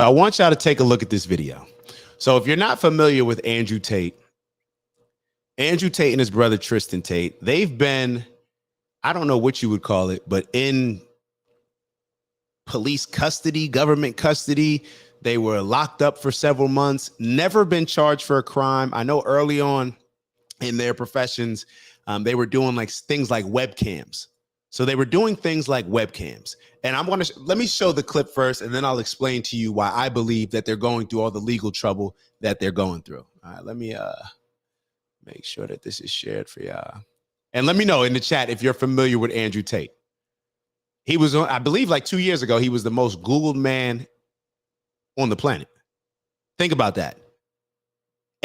I want y'all to take a look at this video. So if you're not familiar with Andrew Tate and his brother Tristan Tate, they've been, I don't know what you would call it, but in police custody, government custody. They were locked up for several months, never been charged for a crime. I know early on in their professions, they were doing like things like webcams. So they were doing things like webcams. And I'm going to let me show the clip first, and then I'll explain to you why I believe that they're going through all the legal trouble that they're going through. All right, let me make sure that this is shared for y'all. And let me know in the chat if you're familiar with Andrew Tate. He was, I believe, like 2 years ago, he was the most Googled man on the planet. Think about that.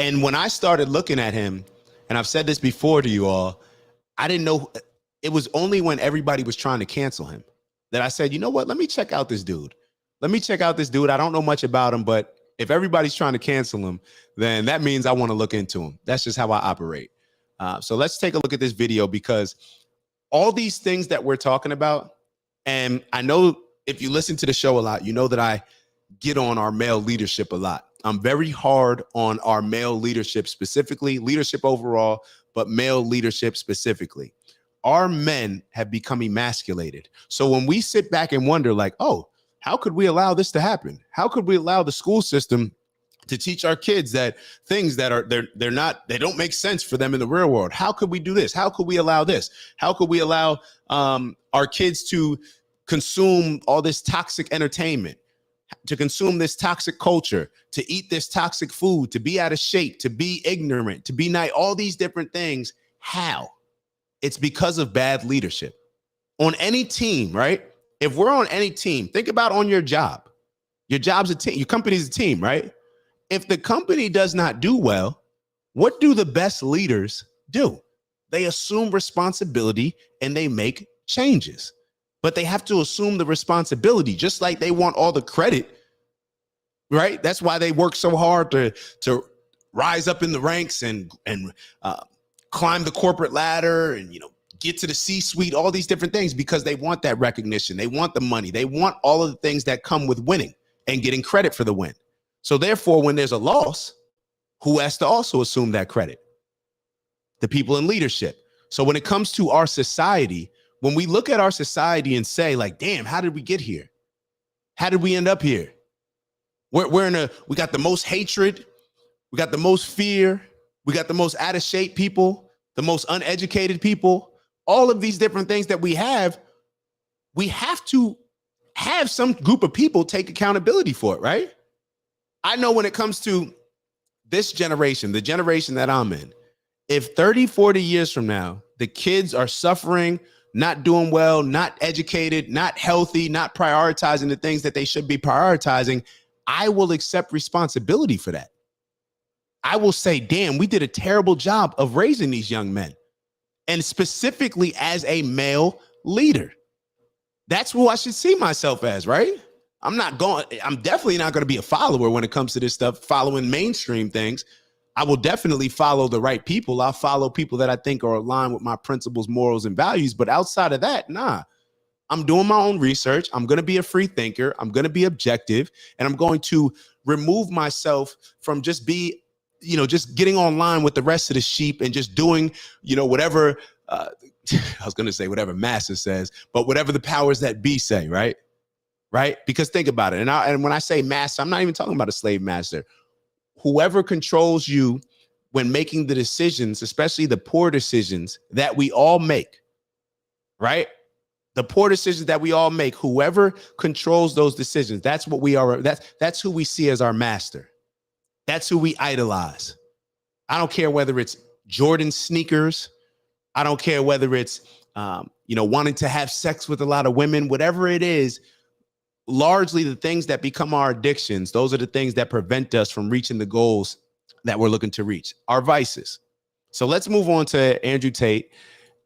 And when I started looking at him, and I've said this before to you all, I didn't know. It was only when everybody was trying to cancel him that I said, you know what? Let me check out this dude. Let me check out this dude. I don't know much about him, but if everybody's trying to cancel him, then that means I want to look into him. That's just how I operate. So let's take a look at this video, because all these things that we're talking about, and I know if you listen to the show a lot, you know that I get on our male leadership a lot. I'm very hard on our male leadership specifically, leadership overall, but male leadership specifically. Our men have become emasculated. So when we sit back and wonder like, oh, how could we allow this to happen? How could we allow the school system to teach our kids that things that are they don't make sense for them in the real world? How could we do this? How could we allow this? How could we allow our kids to consume all this toxic entertainment, to consume this toxic culture, to eat this toxic food, to be out of shape, to be ignorant, to be naive, all these different things? How? It's because of bad leadership. On any team, right? If we're on any team, think about on your job. Your job's a team, your company's a team, right? If the company does not do well, what do the best leaders do? They assume responsibility and they make changes. But they have to assume the responsibility, just like they want all the credit, right? That's why they work so hard to rise up in the ranks and climb the corporate ladder and, you know, get to the C-suite, all these different things, because they want that recognition. They want the money. They want all of the things that come with winning and getting credit for the win. So therefore, when there's a loss, who has to also assume that credit? The people in leadership. So when it comes to our society, when we look at our society and say like, damn, how did we get here? How did we end up here? We got the most hatred. We got the most fear. We got the most out of shape people, the most uneducated people, all of these different things that we have to have some group of people take accountability for it, right? I know when it comes to this generation, the generation that I'm in, if 30, 40 years from now, the kids are suffering, not doing well, not educated, not healthy, not prioritizing the things that they should be prioritizing, I will accept responsibility for that. I will say, damn, we did a terrible job of raising these young men. And specifically as a male leader. That's who I should see myself as, right? I'm definitely not going to be a follower when it comes to this stuff, following mainstream things. I will definitely follow the right people. I'll follow people that I think are aligned with my principles, morals, and values. But outside of that, nah. I'm doing my own research. I'm going to be a free thinker. I'm going to be objective. And I'm going to remove myself from just getting online with the rest of the sheep and just doing, whatever, I was going to say whatever massa says, but whatever the powers that be say, right? Right? Because think about it. And when I say master, I'm not even talking about a slave master. Whoever controls you when making the decisions, especially the poor decisions that we all make, right? The poor decisions that we all make, whoever controls those decisions, that's what we are. That's who we see as our master. That's who we idolize. I don't care whether it's Jordan sneakers. I don't care whether it's, wanting to have sex with a lot of women, whatever it is. Largely the things that become our addictions, those are the things that prevent us from reaching the goals that we're looking to reach, our vices. So let's move on to Andrew Tate.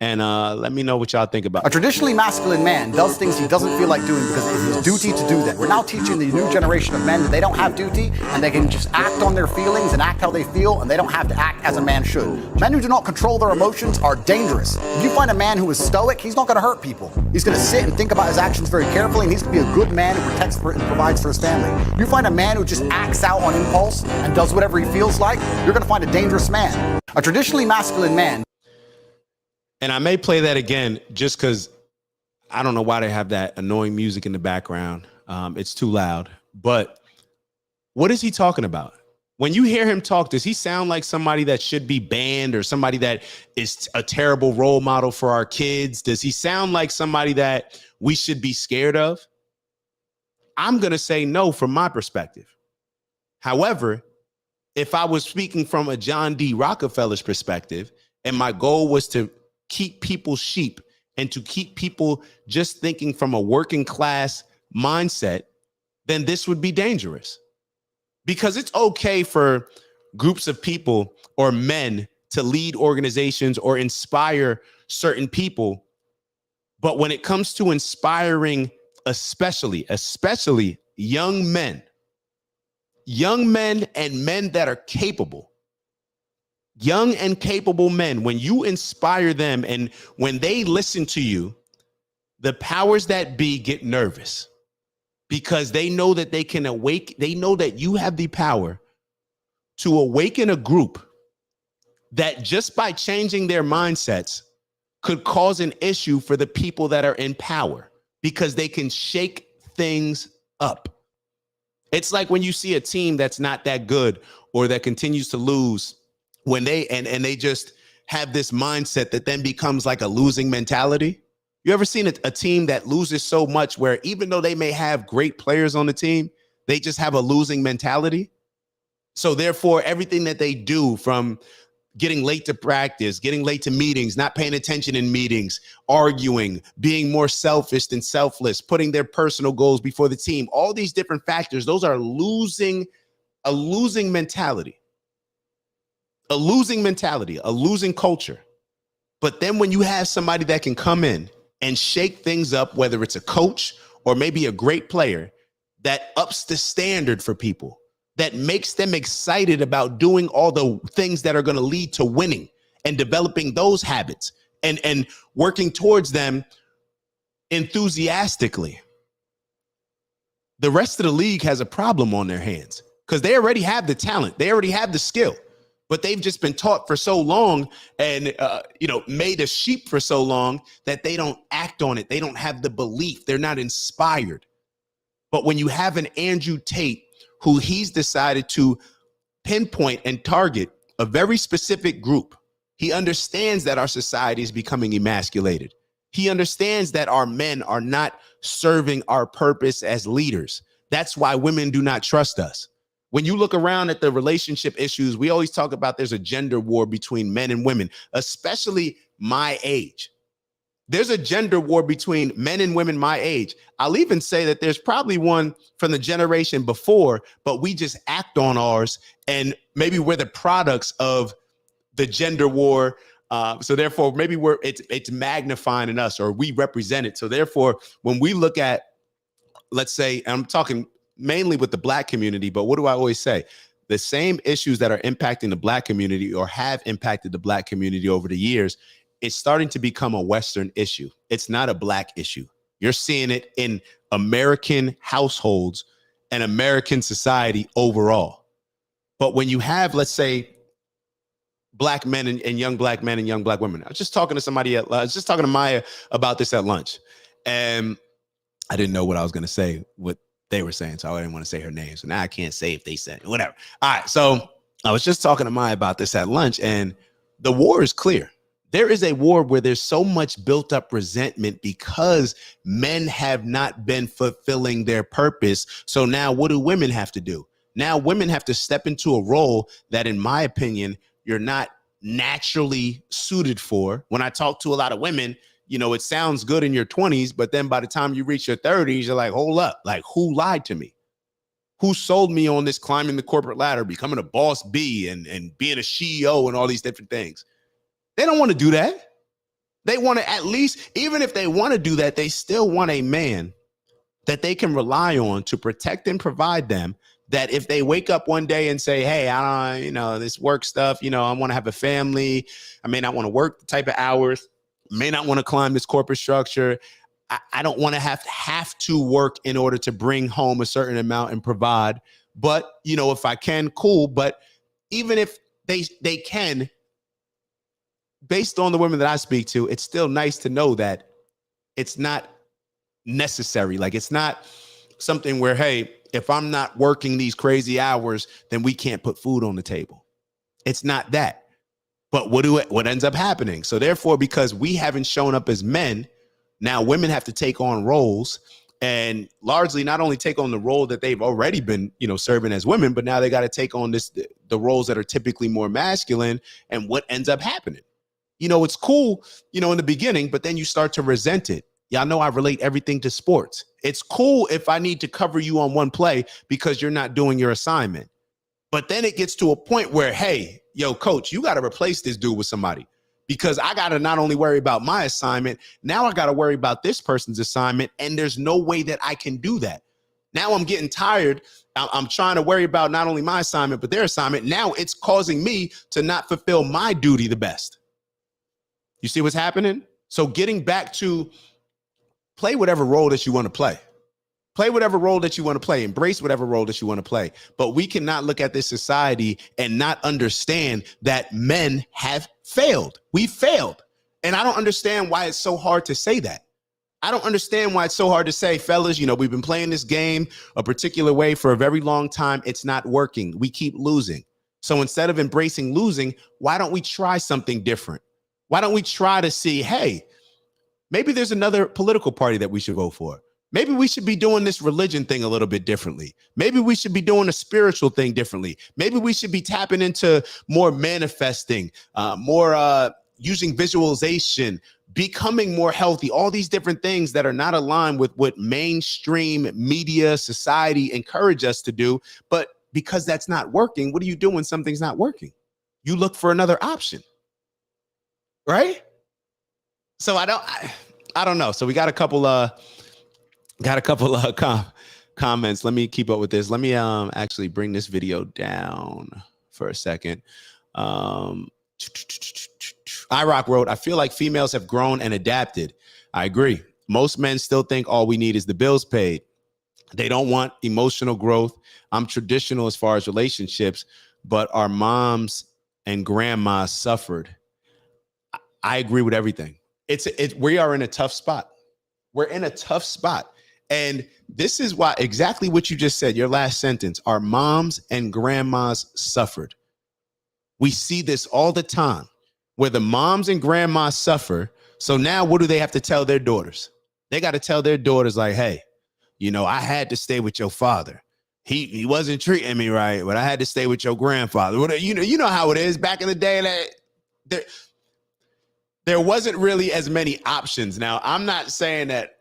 and let me know what y'all think about A it. traditionally masculine man does things he doesn't feel like doing because it is his duty to do them. We're now teaching the new generation of men that they don't have duty and they can just act on their feelings and act how they feel, and they don't have to act as a man should. Men who do not control their emotions are dangerous. If you find a man who is stoic, he's not going to hurt people. He's going to sit and think about his actions very carefully, and he's going to be a good man who protects and provides for his family. You find a man who just acts out on impulse and does whatever he feels like, you're going to find a dangerous man. A traditionally masculine man. And I may play that again just because I don't know why they have that annoying music in the background. It's too loud. But what is he talking about? When you hear him talk, does he sound like somebody that should be banned or somebody that is a terrible role model for our kids? Does he sound like somebody that we should be scared of? I'm going to say no from my perspective. However, if I was speaking from a John D. Rockefeller's perspective, and my goal was to keep people sheep and to keep people just thinking from a working class mindset, then this would be dangerous. Because it's okay for groups of people or men to lead organizations or inspire certain people. But when it comes to inspiring, especially young men and men that are capable, young and capable men, when you inspire them and when they listen to you, the powers that be get nervous because they know that they can awake. They know that you have the power to awaken a group that just by changing their mindsets could cause an issue for the people that are in power because they can shake things up. It's like when you see a team that's not that good or that continues to lose when they just have this mindset that then becomes like a losing mentality. You ever seen a team that loses so much where even though they may have great players on the team, they just have a losing mentality? So therefore, everything that they do, from getting late to practice, getting late to meetings, not paying attention in meetings, arguing, being more selfish than selfless, putting their personal goals before the team, all these different factors, those are a losing mentality, a losing culture. But then when you have somebody that can come in and shake things up, whether it's a coach or maybe a great player that ups the standard for people, that makes them excited about doing all the things that are going to lead to winning and developing those habits and working towards them enthusiastically, the rest of the league has a problem on their hands because they already have the talent. They already have the skill, but they've just been taught for so long and, made a sheep for so long that they don't act on it. They don't have the belief. They're not inspired. But when you have an Andrew Tate, who he's decided to pinpoint and target a very specific group, he understands that our society is becoming emasculated. He understands that our men are not serving our purpose as leaders. That's why women do not trust us. When you look around at the relationship issues, we always talk about there's a gender war between men and women, especially my age. There's a gender war between men and women my age. I'll even say that there's probably one from the generation before, but we just act on ours, and maybe we're the products of the gender war. So therefore, maybe it's magnifying in us, or we represent it. So therefore, when we look at, let's say, I'm talking mainly with the Black community, but what do I always say? The same issues that are impacting the Black community or have impacted the Black community over the years, it's starting to become a Western issue. It's not a Black issue. You're seeing it in American households and American society overall. But when you have, let's say, Black men and young Black men and young Black women, I was just talking to Maya about this at lunch, and I didn't know what I was going to say, what they were saying, so I didn't want to say her name. So now I can't say if they said it, whatever. All right, so I was just talking to Maya about this at lunch, and the war is clear. There is a war where there's so much built up resentment because men have not been fulfilling their purpose. So now what do women have to do? Now women have to step into a role that, in my opinion, you're not naturally suited for. When I talk to a lot of women, it sounds good in your 20s, but then by the time you reach your 30s, you're like, hold up, like, who lied to me? Who sold me on this climbing the corporate ladder, becoming a boss bee and being a CEO and all these different things? They don't want to do that. They want to at least, even if they want to do that, they still want a man that they can rely on to protect and provide them. That if they wake up one day and say, hey, I don't, this work stuff, I want to have a family. I may not want to work the type of hours, may not want to climb this corporate structure. I don't want to have to work in order to bring home a certain amount and provide. But, if I can, cool. But even if they can, based on the women that I speak to, it's still nice to know that it's not necessary. Like, it's not something where, hey, if I'm not working these crazy hours, then we can't put food on the table. It's not that. But what ends up happening? So therefore, because we haven't shown up as men, now women have to take on roles, and largely not only take on the role that they've already been, serving as women, but now they got to take on the roles that are typically more masculine. And what ends up happening? It's cool, in the beginning, but then you start to resent it. Y'all know I relate everything to sports. It's cool if I need to cover you on one play because you're not doing your assignment. But then it gets to a point where, hey, yo, coach, you got to replace this dude with somebody, because I got to not only worry about my assignment, now I got to worry about this person's assignment. And there's no way that I can do that. Now I'm getting tired. I'm trying to worry about not only my assignment, but their assignment. Now it's causing me to not fulfill my duty the best. You see what's happening? So getting back to play whatever role that you want to play. Play whatever role that you want to play. Embrace whatever role that you want to play. But we cannot look at this society and not understand that men have failed. We failed. And I don't understand why it's so hard to say that. I don't understand why it's so hard to say, fellas, we've been playing this game a particular way for a very long time. It's not working. We keep losing. So instead of embracing losing, why don't we try something different? Why don't we try to see, hey, maybe there's another political party that we should vote for. Maybe we should be doing this religion thing a little bit differently. Maybe we should be doing a spiritual thing differently. Maybe we should be tapping into more manifesting, more using visualization, becoming more healthy, all these different things that are not aligned with what mainstream media, society encourage us to do. But because that's not working, what do you do when something's not working? You look for another option, right? So I don't know. So we got a couple comments. Let me keep up with this. Let me actually bring this video down for a second. iRock wrote, I feel like females have grown and adapted. I agree. Most men still think all we need is the bills paid. They don't want emotional growth. I'm traditional as far as relationships, but our moms and grandmas suffered. I agree with everything. We are in a tough spot. We're in a tough spot. And this is why, exactly what you just said, your last sentence, our moms and grandmas suffered. We see this all the time where the moms and grandmas suffer. So now what do they have to tell their daughters? They got to tell their daughters like, hey, I had to stay with your father. He wasn't treating me right, but I had to stay with your grandfather. You know how it is back in the day that there wasn't really as many options. Now, I'm not saying that,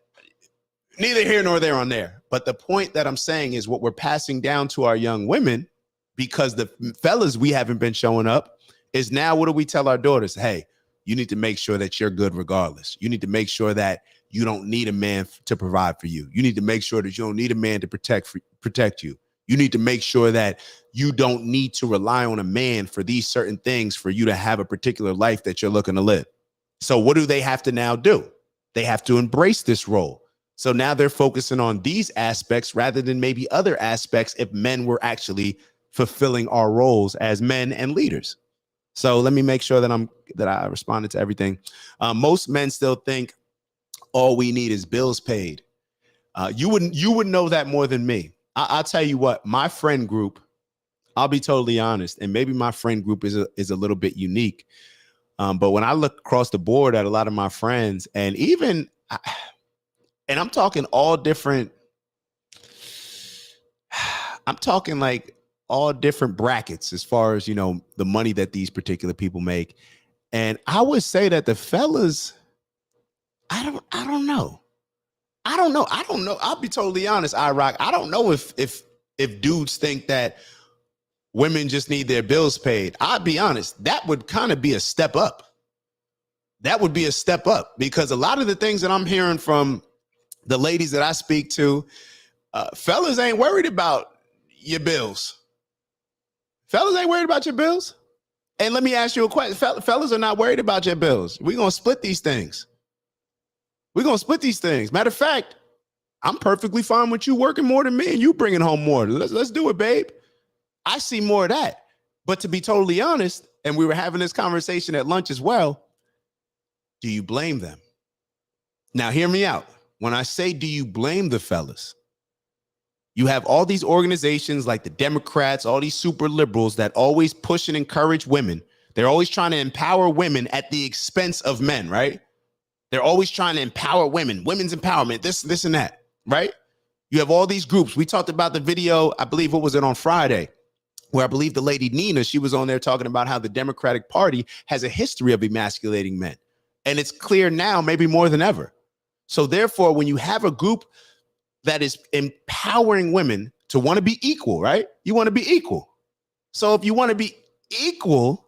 neither here nor there on there. But the point that I'm saying is what we're passing down to our young women, because the fellas we haven't been showing up, is now what do we tell our daughters? Hey, you need to make sure that you're good regardless. You need to make sure that you don't need a man to provide for you. You need to make sure that you don't need a man to protect you. You need to make sure that you don't need to rely on a man for these certain things for you to have a particular life that you're looking to live. So what do they have to now do? They have to embrace this role. So now they're focusing on these aspects rather than maybe other aspects if men were actually fulfilling our roles as men and leaders. So let me make sure that I responded to everything. Most men still think all we need is bills paid. You would know that more than me. I'll tell you what, my friend group, I'll be totally honest, and maybe my friend group is a little bit unique. But when I look across the board at a lot of my friends, and I'm talking all different, I'm talking like all different brackets as far as, the money that these particular people make. And I would say that the fellas, I don't know. I'll be totally honest, iRock. I don't know if dudes think that women just need their bills paid. I'll be honest, that would kind of be a step up. that would be a step up, because a lot of the things that I'm hearing from the ladies that I speak to, fellas ain't worried about your bills. Fellas ain't worried about your bills. And let me ask you a question. Fellas are not worried about your bills. We're going to split these things. We're going to split these things. Matter of fact, I'm perfectly fine with you working more than me and you bringing home more. Let's do it, babe. I see more of that. But to be totally honest, and we were having this conversation at lunch as well, do you blame them? Now, hear me out. When I say, do you blame the fellas? You have all these organizations like the Democrats, all these super liberals that always push and encourage women. They're always trying to empower women at the expense of men, right? They're always trying to empower women, women's empowerment, this and that, right? You have all these groups. We talked about the video, I believe, what was it, on Friday, where I believe the lady Nina, she was on there talking about how the Democratic Party has a history of emasculating men. And it's clear now, maybe more than ever. So therefore, when you have a group that is empowering women to want to be equal, right? You want to be equal. So if you want to be equal,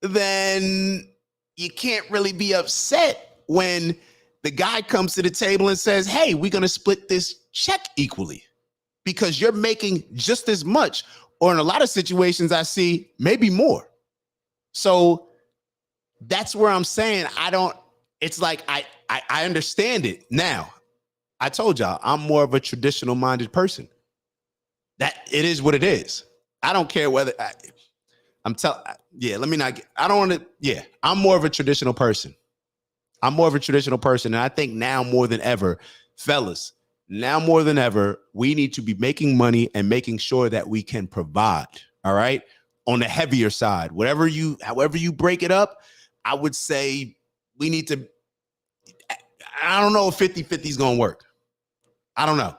then you can't really be upset when the guy comes to the table and says, hey, we're going to split this check equally, because you're making just as much, or in a lot of situations I see maybe more. So that's where I'm saying it's like I understand it now. I told y'all I'm more of a traditional minded person. That it is what it is. I don't care whether I'm more of a traditional person. I'm more of a traditional person. And I think now more than ever, fellas, now more than ever, we need to be making money and making sure that we can provide. All right. On the heavier side, however you break it up, I would say we need to, I don't know if 50-50 is going to work. I don't know,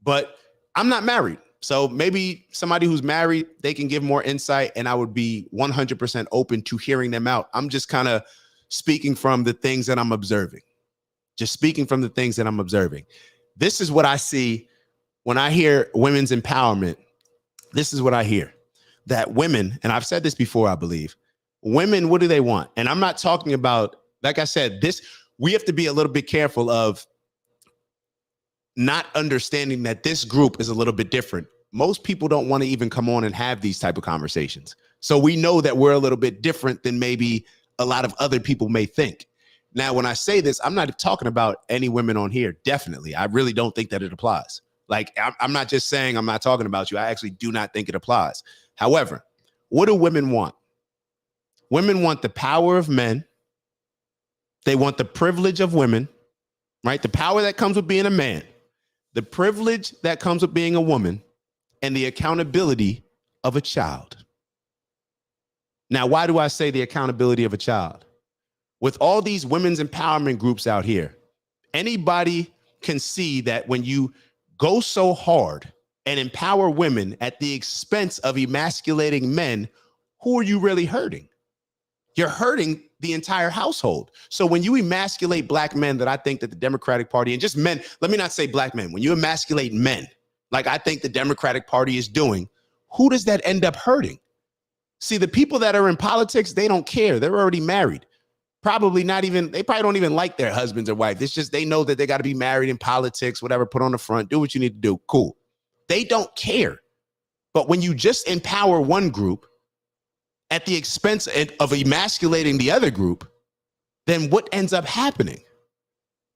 but I'm not married. So maybe somebody who's married, they can give more insight, and I would be 100% open to hearing them out. I'm just kind of speaking from the things that I'm observing. Just speaking from the things that I'm observing. This is what I see when I hear women's empowerment. This is what I hear. That women, and I've said this before, I believe, women, what do they want? And I'm not talking about, like I said, we have to be a little bit careful of not understanding that this group is a little bit different. Most people don't want to even come on and have these type of conversations. So we know that we're a little bit different than maybe a lot of other people may think. Now, when I say this, I'm not talking about any women on here. Definitely. I really don't think that it applies. Like, I'm not just saying I'm not talking about you. I actually do not think it applies. However, what do women want? Women want the power of men. They want the privilege of women, right? The power that comes with being a man, the privilege that comes with being a woman, and the accountability of a child. Now, why do I say the accountability of a child? With all these women's empowerment groups out here, anybody can see that when you go so hard and empower women at the expense of emasculating men, who are you really hurting? You're hurting the entire household. So when you emasculate black men, that I think that the Democratic Party, and just men, let me not say black men, when you emasculate men, like I think the Democratic Party is doing, who does that end up hurting? See, the people that are in politics, they don't care. They're already married. They probably don't even like their husbands or wife. It's just they know that they got to be married in politics, whatever, put on the front, do what you need to do. Cool. They don't care. But when you just empower one group at the expense of emasculating the other group, then what ends up happening?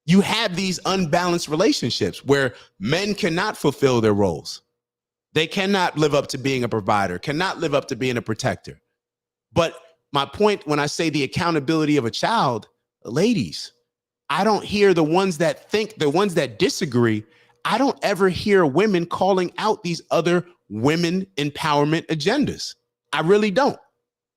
You have these unbalanced relationships where men cannot fulfill their roles. They cannot live up to being a provider, cannot live up to being a protector. But my point when I say the accountability of a child, ladies, I don't hear the ones that disagree. I don't ever hear women calling out these other women empowerment agendas. I really don't.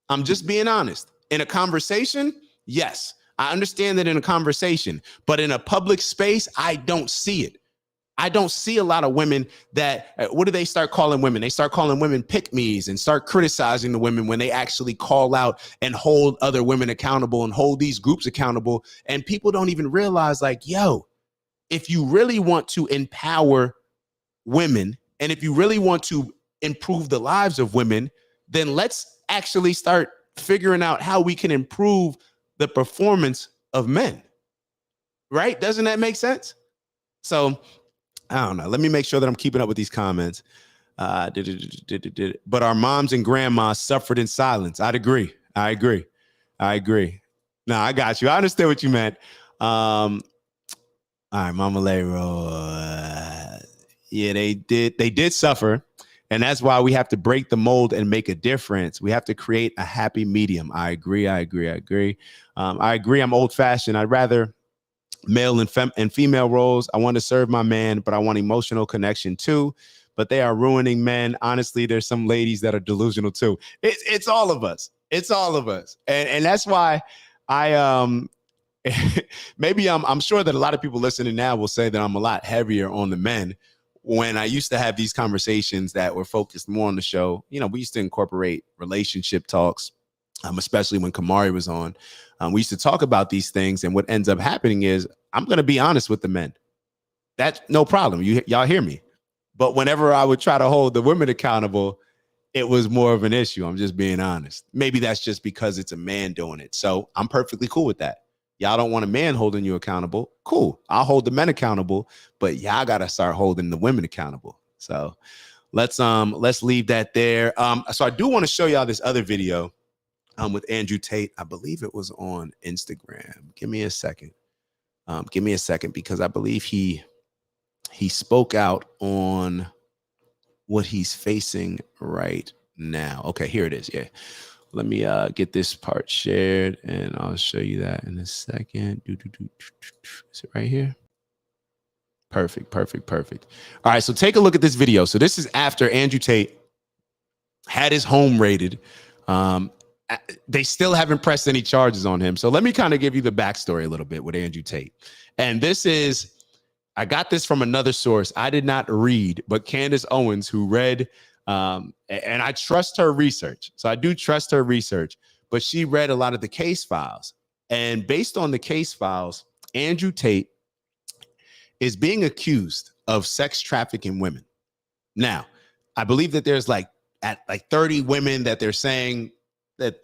I'm just being honest. In a conversation, yes, I understand that in a conversation, but in a public space, I don't see it. I don't see a lot of women that, what do they start calling women? They start calling women pick-me's and start criticizing the women when they actually call out and hold other women accountable and hold these groups accountable. And people don't even realize, like, yo, if you really want to empower women and if you really want to improve the lives of women, then let's actually start figuring out how we can improve the performance of men, right? Doesn't that make sense? So I don't know. Let me make sure that I'm keeping up with these comments. But our moms and grandmas suffered in silence. I agree. No, I got you. I understand what you meant. All right, Mama Lero. Yeah, they did suffer. And that's why we have to break the mold and make a difference. We have to create a happy medium. I agree. I agree. I'm old fashioned. I'd rather male and female roles. I want to serve my man, but I want emotional connection too. But they are ruining men. Honestly, there's some ladies that are delusional too. It's all of us. It's all of us. And that's why I maybe I'm sure that a lot of people listening now will say that I'm a lot heavier on the men. When I used to have these conversations that were focused more on the show, you know, we used to incorporate relationship talks, especially when Kamari was on. We used to talk about these things. And what ends up happening is I'm going to be honest with the men. That's no problem. Y'all hear me. But whenever I would try to hold the women accountable, it was more of an issue. I'm just being honest. Maybe that's just because it's a man doing it. So I'm perfectly cool with that. Y'all don't want a man holding you accountable. Cool. I'll hold the men accountable, but y'all got to start holding the women accountable. So let's leave that there. So I do want to show y'all this other video with Andrew Tate. I believe it was on Instagram. Give me a second. Because I believe he spoke out on what he's facing right now. Okay, here it is. Yeah. Let me get this part shared, and I'll show you that in a second. Is it right here? Perfect. All right, so take a look at this video. So this is after Andrew Tate had his home raided. They still haven't pressed any charges on him. So let me kind of give you the backstory a little bit with Andrew Tate. And I got this from another source. I did not read, but Candace Owens, who read, and I trust her research. So I do trust her research, but she read a lot of the case files. And based on the case files, Andrew Tate is being accused of sex trafficking women. Now, I believe that there's like 30 women that they're saying that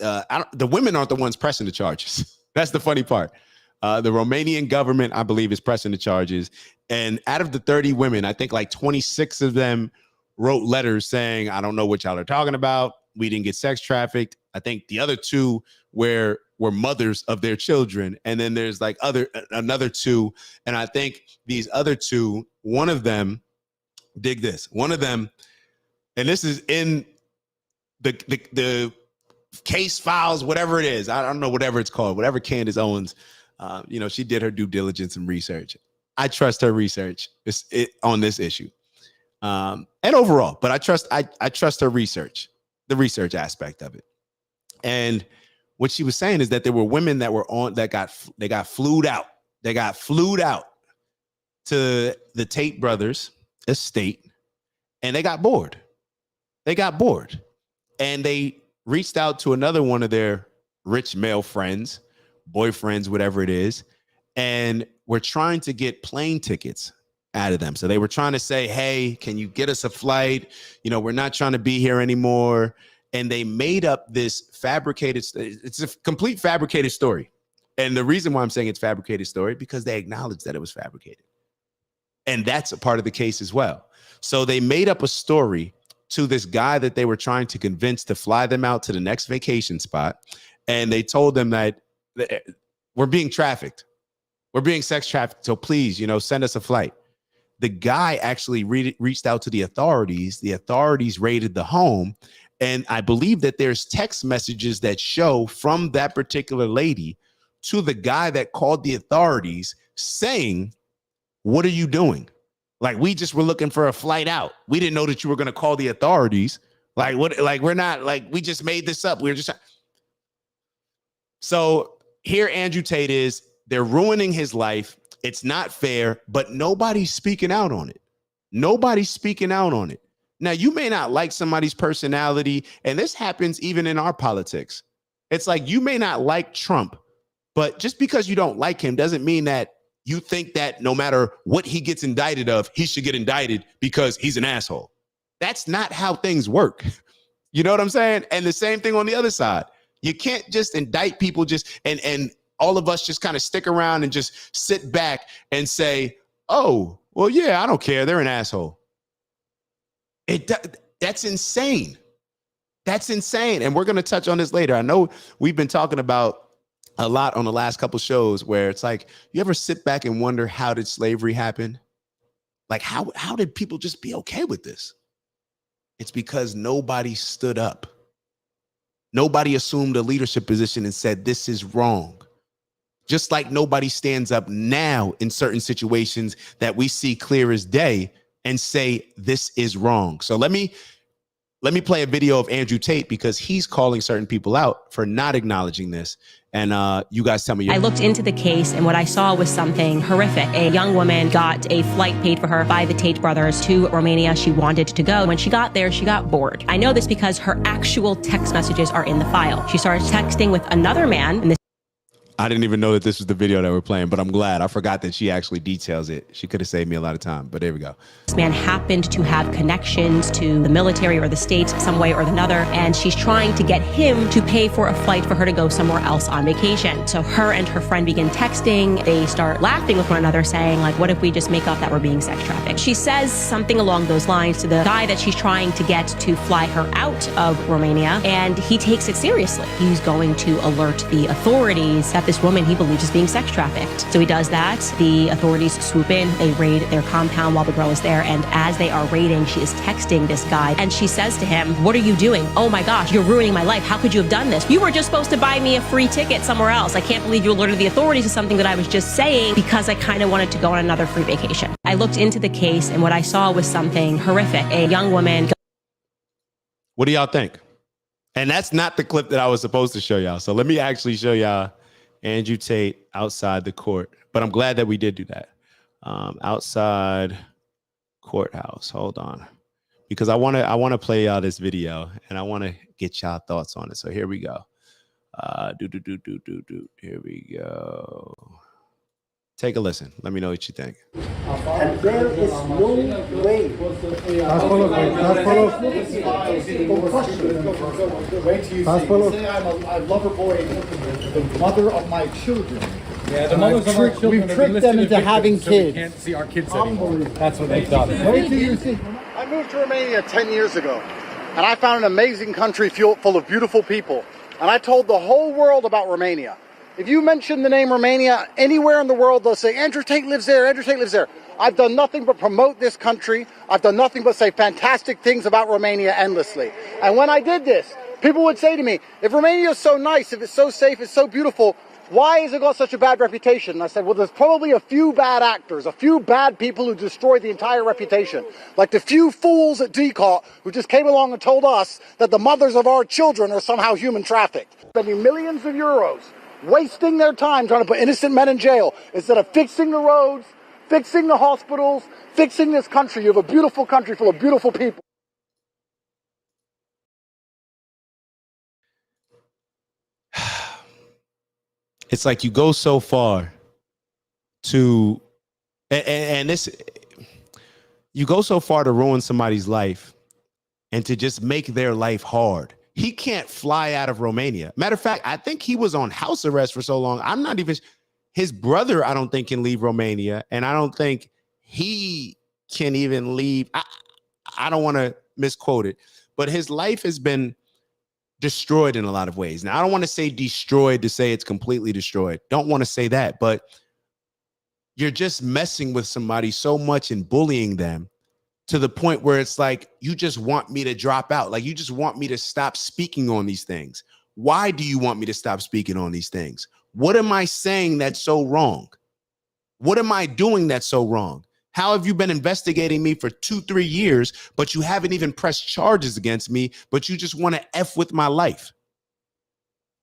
the women aren't the ones pressing the charges. That's the funny part. The Romanian government, I believe, is pressing the charges. And out of the 30 women, I think like 26 of them wrote letters saying, I don't know what y'all are talking about. We didn't get sex trafficked. I think the other two were mothers of their children. And then there's like another two. And I think these other two, one of them, dig this, one of them, and this is in the case files, whatever it is. I don't know, whatever it's called, whatever Candace Owens, she did her due diligence and research. I trust her research on this issue. And overall, but I trust her research, the research aspect of it. And what she was saying is that there were women that got flued out. They got flued out to the Tate brothers' estate, and they got bored. And they reached out to another one of their rich male friends, boyfriends, whatever it is, and were trying to get plane tickets out of them. So they were trying to say, hey, can you get us a flight? We're not trying to be here anymore. And they made up this it's a complete fabricated story. And the reason why I'm saying it's fabricated story, because they acknowledged that it was fabricated. And that's a part of the case as well. So they made up a story to this guy that they were trying to convince to fly them out to the next vacation spot. And they told them that we're being trafficked. We're being sex trafficked. So please, send us a flight. The guy actually reached out to the authorities. The authorities raided the home. And I believe that there's text messages that show from that particular lady to the guy that called the authorities saying, what are you doing? Like, we just were looking for a flight out. We didn't know that you were going to call the authorities. Like, what? Like, we're not, like, we just made this up. We're just. So here Andrew Tate is, they're ruining his life. It's not fair, but nobody's speaking out on it. Nobody's speaking out on it. Now, you may not like somebody's personality, and this happens even in our politics. It's like, you may not like Trump, but just because you don't like him doesn't mean that you think that no matter what he gets indicted of, he should get indicted because he's an asshole. That's not how things work. You know what I'm saying? And the same thing on the other side. You can't just indict people and all of us just kind of stick around and just sit back and say, oh, well, yeah, I don't care. They're an asshole. That's insane. That's insane. And we're going to touch on this later. I know we've been talking about a lot on the last couple shows where it's like, you ever sit back and wonder, how did slavery happen? Like, how did people just be okay with this? It's because nobody stood up. Nobody assumed a leadership position and said, this is wrong. Just like nobody stands up now in certain situations that we see clear as day and say, this is wrong. So let me play a video of Andrew Tate, because he's calling certain people out for not acknowledging this. And you guys tell me. I looked into the case, and what I saw was something horrific. A young woman got a flight paid for her by the Tate brothers to Romania. She wanted to go. When she got there, she got bored. I know this because her actual text messages are in the file. She started texting with another man, and this I didn't even know that this was the video that we're playing, but I'm glad. I forgot that she actually details it. She could have saved me a lot of time, but there we go. This man happened to have connections to the military or the state some way or another, and she's trying to get him to pay for a flight for her to go somewhere else on vacation. So her and her friend begin texting. They start laughing with one another, saying, like, what if we just make up that we're being sex trafficked? She says something along those lines to the guy that she's trying to get to fly her out of Romania, and he takes it seriously. He's going to alert the authorities that this woman he believes is being sex trafficked. So he does that. The authorities swoop in. They raid their compound while the girl is there. And as they are raiding, she is texting this guy. And she says to him, what are you doing? Oh my gosh, you're ruining my life. How could you have done this? You were just supposed to buy me a free ticket somewhere else. I can't believe you alerted the authorities to something that I was just saying because I kind of wanted to go on another free vacation. I looked into the case, and what I saw was something horrific. A young woman. What do y'all think? And that's not the clip that I was supposed to show y'all. So let me actually show y'all Andrew Tate outside the court. But I'm glad that we did do that. Outside courthouse. Hold on. Because I want to play y'all this video, and I want to get y'all thoughts on it. So here we go. Here we go. Take a listen. Let me know what you think. And there is no way. Wait till you see. Say I'm a lover boy, the mother of my children. Yeah, the mothers of our children. We've tricked them into having kids. So we can't see our kids anymore. That's what they've done. Wait till you see. I moved to Romania 10 years ago, and I found an amazing country full of beautiful people. And I told the whole world about Romania. If you mention the name Romania anywhere in the world, they'll say, Andrew Tate lives there, Andrew Tate lives there. I've done nothing but promote this country. I've done nothing but say fantastic things about Romania endlessly. And when I did this, people would say to me, if Romania is so nice, if it's so safe, it's so beautiful, why has it got such a bad reputation? And I said, well, there's probably a few bad actors, a few bad people who destroyed the entire reputation. Like the few fools at DCOT who just came along and told us that the mothers of our children are somehow human trafficked. Spending millions of euros, wasting their time trying to put innocent men in jail instead of fixing the roads, fixing the hospitals, fixing this country. You have a beautiful country full of beautiful people. It's like you go so far to, and this, you go so far to ruin somebody's life and to just make their life hard. He can't fly out of Romania. Matter of fact, I think he was on house arrest for so long. I'm not even, his brother, I don't think can leave Romania. And I don't think he can even leave. I don't want to misquote it, but his life has been destroyed in a lot of ways. Now, I don't want to say destroyed to say it's completely destroyed. Don't want to say that, but you're just messing with somebody so much and bullying them to the point where it's like, you just want me to drop out. Like, you just want me to stop speaking on these things. Why do you want me to stop speaking on these things? What am I saying that's so wrong? What am I doing that's so wrong? How have you been investigating me for 2-3 years, but you haven't even pressed charges against me, but you just want to F with my life?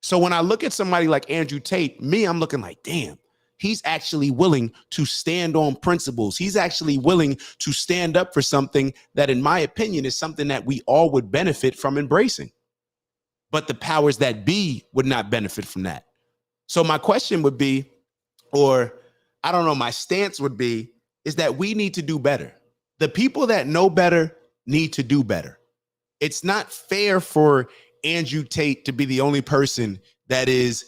So when I look at somebody like Andrew Tate, I'm looking like, damn, he's actually willing to stand on principles. He's actually willing to stand up for something that, in my opinion, is something that we all would benefit from embracing. But the powers that be would not benefit from that. So my question would be, or I don't know, my stance would be, is that we need to do better. The people that know better need to do better. It's not fair for Andrew Tate to be the only person that is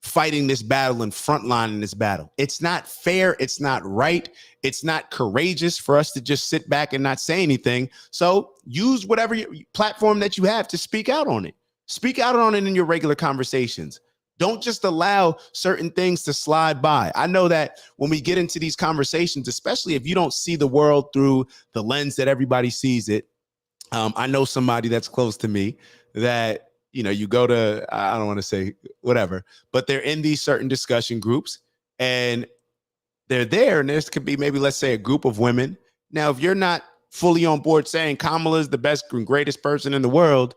fighting this battle and frontlining this battle. It's not fair. It's not right. It's not courageous for us to just sit back and not say anything. So use whatever platform that you have to speak out on it. Speak out on it in your regular conversations. Don't just allow certain things to slide by. I know that when we get into these conversations, especially if you don't see the world through the lens that everybody sees it, I know somebody that's close to me that, you know, you go to, I don't want to say whatever, but they're in these certain discussion groups and they're there. And this could be maybe, let's say, a group of women. Now, if you're not fully on board saying Kamala is the best and greatest person in the world,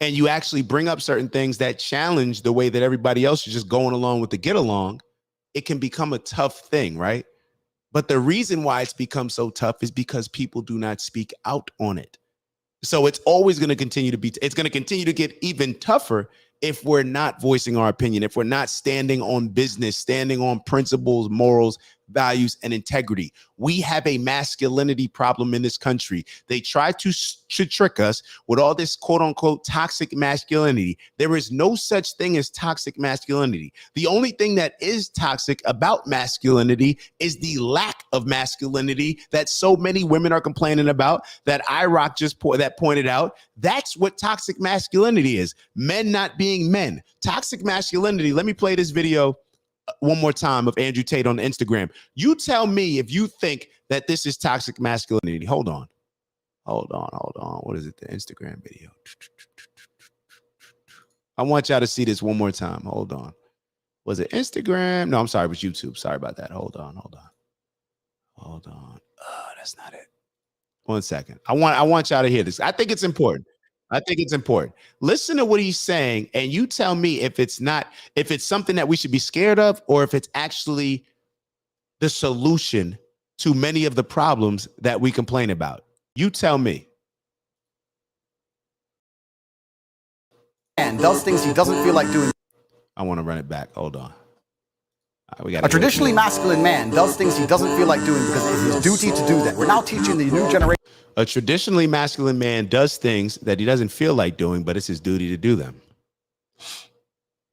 and you actually bring up certain things that challenge the way that everybody else is just going along with the get along, it can become a tough thing, right? But the reason why it's become so tough is because people do not speak out on it. So it's always going to continue to be, it's going to continue to get even tougher if we're not voicing our opinion, if we're not standing on business, standing on principles, morals, values, and integrity. We have a masculinity problem in this country. They try to trick us with all this quote unquote toxic masculinity. There is no such thing as toxic masculinity. The only thing that is toxic about masculinity is the lack of masculinity that so many women are complaining about, that IROC just pointed out. That's what toxic masculinity is. Men not being men. Toxic masculinity. Let me play this video one more time of Andrew Tate on Instagram. You tell me if you think that this is toxic masculinity. Hold on. What is it? The Instagram video. I want y'all to see this one more time. Hold on. Was it Instagram? No, I'm sorry. It was YouTube. Sorry about that. Hold on. Oh, that's not it. 1 second. I want y'all to hear this. I think it's important. Listen to what he's saying, and you tell me if it's something that we should be scared of, or if it's actually the solution to many of the problems that we complain about. You tell me. And does things he doesn't feel like doing. I want to run it back. Hold on. A traditionally masculine man does things he doesn't feel like doing because it's his duty to do that. We're now teaching the new generation. A traditionally masculine man does things that he doesn't feel like doing, but it's his duty to do them.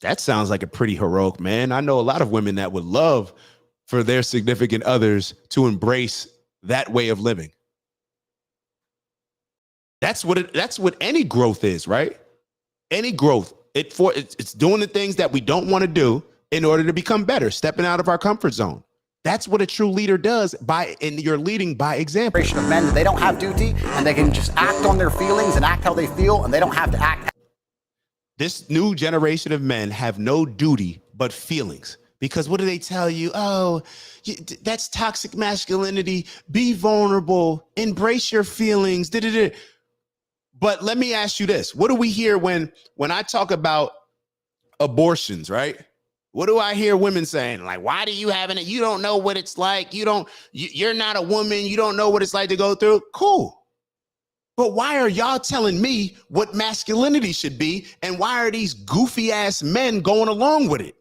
That sounds like a pretty heroic man. I know a lot of women that would love for their significant others to embrace that way of living. That's what any growth is, right? Any growth. It's doing the things that we don't want to do in order to become better, stepping out of our comfort zone. That's what a true leader does, and you're leading by example. Of men, they don't have duty, and they can just act on their feelings and act how they feel, and they don't have to act. This new generation of men have no duty but feelings. Because what do they tell you? Oh, that's toxic masculinity. Be vulnerable. Embrace your feelings. But let me ask you this. What do we hear when I talk about abortions, right? What do I hear women saying? Like, why do you have it? You don't know what it's like. You're not a woman. You don't know what it's like to go through. Cool. But why are y'all telling me what masculinity should be? And why are these goofy ass men going along with it?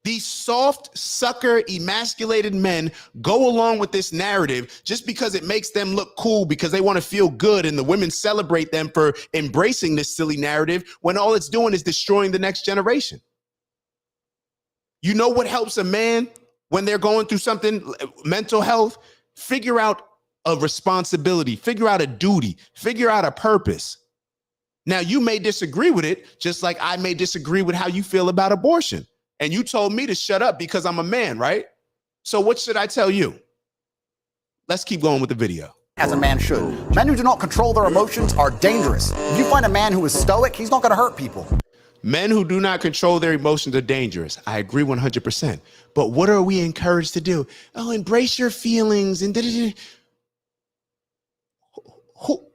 These soft, sucker, emasculated men go along with this narrative just because it makes them look cool, because they want to feel good, and the women celebrate them for embracing this silly narrative when all it's doing is destroying the next generation. You know what helps a man when they're going through something, mental health? Figure out a responsibility, figure out a duty, figure out a purpose. Now, you may disagree with it, just like I may disagree with how you feel about abortion. And you told me to shut up because I'm a man, right? So what should I tell you? Let's keep going with the video. As a man should. Men who do not control their emotions are dangerous. If you find a man who is stoic, he's not going to hurt people. Men who do not control their emotions are dangerous. I agree 100%. But what are we encouraged to do? Oh, embrace your feelings and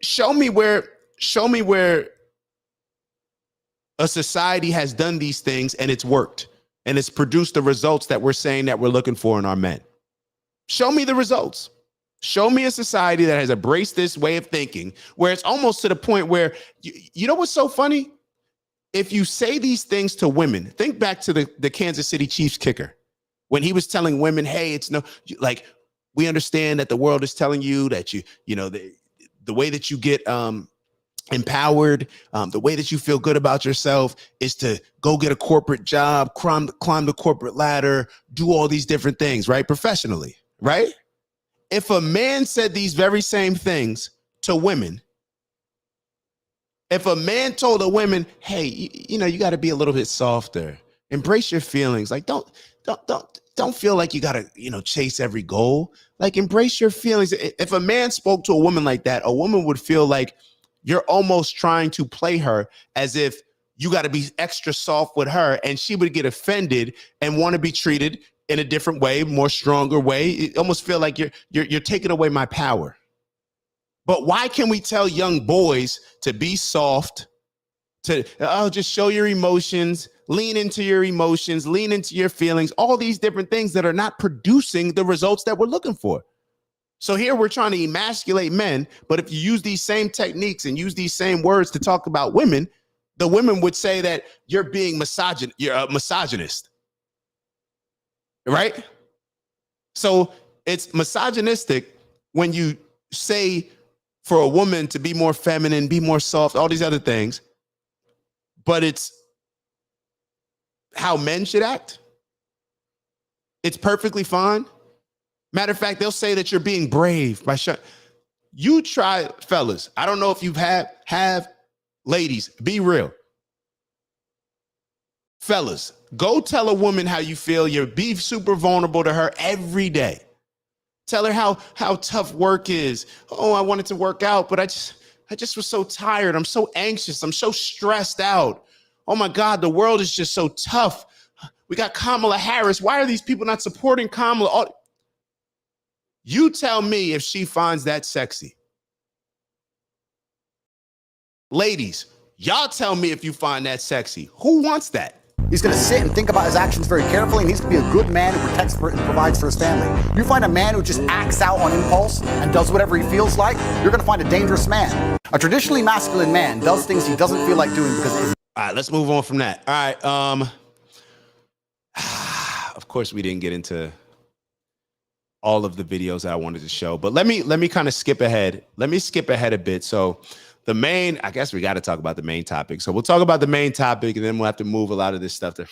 show me where a society has done these things and it's worked and it's produced the results that we're saying that we're looking for in our men. Show me the results. Show me a society that has embraced this way of thinking where it's almost to the point where, you know what's so funny? If you say these things to women, think back to the Kansas City Chiefs kicker, when he was telling women, hey, it's no, like, we understand that the world is telling you that the way that you get empowered, the way that you feel good about yourself is to go get a corporate job, climb the corporate ladder, do all these different things, right? Professionally, right? If a man said these very same things to women, if a man told a woman, hey, you know, you got to be a little bit softer, embrace your feelings, like don't feel like you got to, you know, chase every goal, like embrace your feelings. If a man spoke to a woman like that, a woman would feel like you're almost trying to play her as if you got to be extra soft with her, and she would get offended and want to be treated in a different way, more stronger way. It almost feel like you're taking away my power. But why can we tell young boys to be soft, to just show your emotions, lean into your emotions, lean into your feelings, all these different things that are not producing the results that we're looking for? So here we're trying to emasculate men, but if you use these same techniques and use these same words to talk about women, the women would say that you're being you're a misogynist, right? So it's misogynistic when you say for a woman to be more feminine, be more soft, all these other things, but it's how men should act. It's perfectly fine. Matter of fact, they'll say that you're being brave by you try, fellas. I don't know if you've have ladies, be real. Fellas, go tell a woman how you feel. Be super vulnerable to her every day. Tell her how tough work is. Oh, I wanted to work out, but I just was so tired. I'm so anxious. I'm so stressed out. Oh my God, the world is just so tough. We got Kamala Harris. Why are these people not supporting Kamala? You tell me if she finds that sexy. Ladies, y'all tell me if you find that sexy. Who wants that? He's going to sit and think about his actions very carefully, and he's going to be a good man who protects and provides for his family. You find a man who just acts out on impulse and does whatever he feels like, you're going to find a dangerous man. A traditionally masculine man does things he doesn't feel like doing because... All right, let's move on from that. All right. Of course, we didn't get into all of the videos I wanted to show, but let me kind of skip ahead. Let me skip ahead a bit. So I guess we got to talk about the main topic. So we'll talk about the main topic, and then we'll have to move a lot of this stuff to